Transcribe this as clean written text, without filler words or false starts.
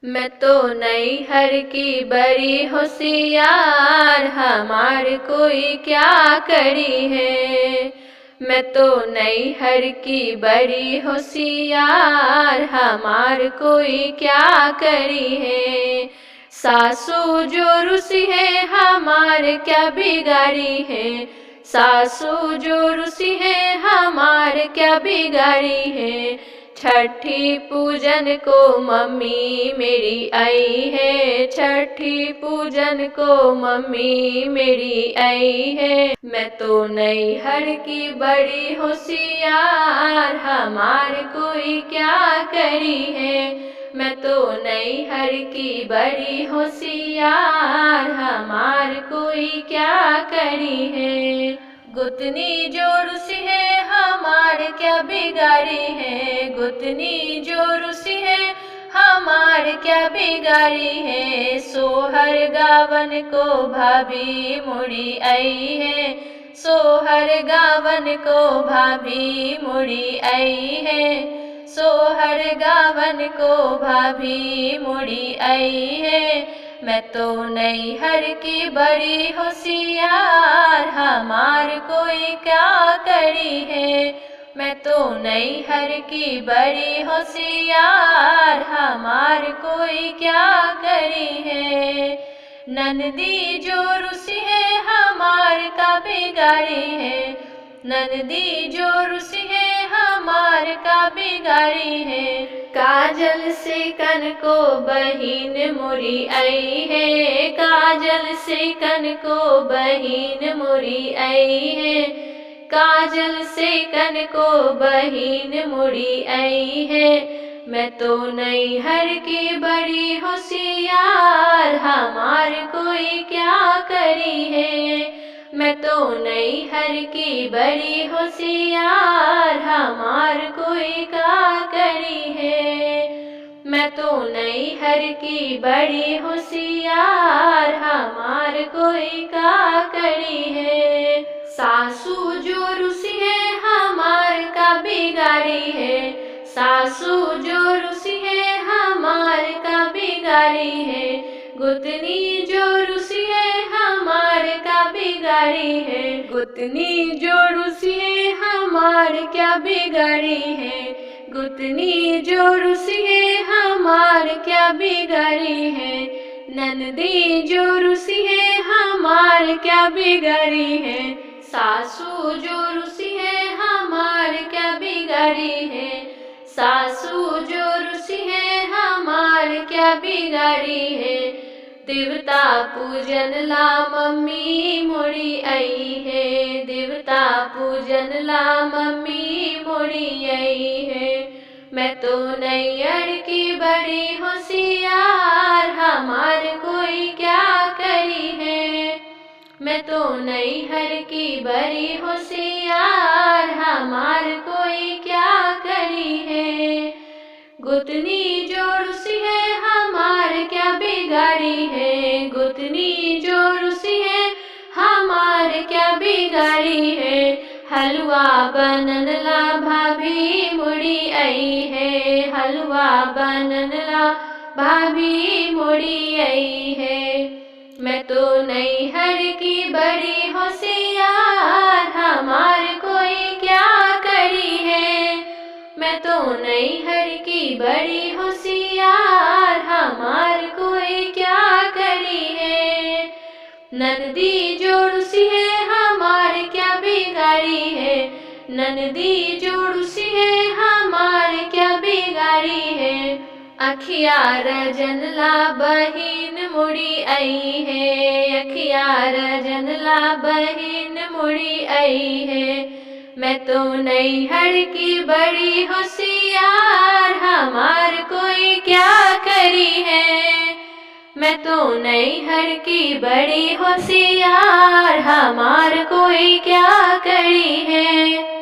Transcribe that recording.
मैं तो नैहर की बड़ी होशियार, हमार कोई क्या करी है। मैं तो नैहर की बड़ी होशियार, हमार कोई क्या करी है। सासू जो रुसी है हमार क्या बिगाड़ी है। सासू जो रुसी है हमार क्या बिगाड़ी है। छठी पूजन को मम्मी मेरी आई है। छठी पूजन को मम्मी मेरी आई है। मैं तो नैहर की बड़ी होशियार, हमार कोई क्या करी है। मैं तो नैहर की बड़ी होशियार, हमार कोई क्या करी है। गुतनी जो रुसी है हमार क्या बिगाड़ी है। गुतनी जो रुसी है हमार क्या बिगाड़ी है। सोहर गावन को भाभी मुड़ी आई है। सोहर गावन को भाभी मुड़ी आई है। सोहर गावन को भाभी मुड़ी आई है। मैं तो नैहर की बड़ी होशियार, हमार कोई क्या करी है। मैं तो नैहर की बड़ी होशियार, हमार कोई क्या करी है। ननदी जो रुसी है हमार का बिगाड़ी है। ननदी जो रुसी है हमार का बिगाड़ी है। काजल से कन को बहिन मुरी आई है। काजल से कन को बहिन मुरी आई है। काजल से कन को बहिन मुड़ी आई है। मैं तो नैहर की बड़ी होशियार, हमार कोई क्या करी है। मैं तो नैहर की बड़ी होशियार, हमार कोई क्या करी है। मैं तो नैहर की बड़ी होशियार, हमार कोई क्या करी है। सासू जो रुसी है हमार का बिगाड़ी है। सासू जो रुसी है हमार का बिगाड़ी है। गुतनी जो रुसी है हमार का बिगाड़ी है। गुतनी जो रुसी है हमार क्या बिगाड़ी है। गुतनी जो रुसी है हमार क्या बिगाड़ी है। ननदी जो रुसी है हमार क्या बिगाड़ी है। सासू जो रुसी है हमार क्या बिगाड़ी है। सासू जो रुसी है हमार क्या बिगाड़ी है। देवता पूजन ला मम्मी मुड़ी आई है। देवता पूजन ला मम्मी मुड़ी आई है। मैं तो नैहर की बड़ी होशियार, हमार कोई क्या करी है। मैं तो नैहर की बड़ी होशियार, हमार कोई क्या करी है। गुतनी जो रुसी है हमार क्या बिगाड़ी है। गुतनी जो रुसी है हमार क्या बिगाड़ी है। हलवा बनन ला भाभी मुड़ी आई है। हलवा बनन ला भाभी मुड़ी आई है। मैं तो नैहर की बड़ी होशियार, हमार कोई क्या करी है। मैं तो नैहर की बड़ी होशियार, हमार कोई क्या करी है। ननदी जो रुसी है हमार क्या बिगाड़ी है। ननदी जो रुसी है हमार क्या बिगाड़ी है। अखिया रजन ला बहिन मुड़ी आई है। अखिया रजन ला बहिन मुड़ी आई है। मैं तो नैहर की बड़ी होशियार, हमार कोई क्या करी है। मैं तो नैहर की बड़ी होशियार, हमार कोई क्या करी है।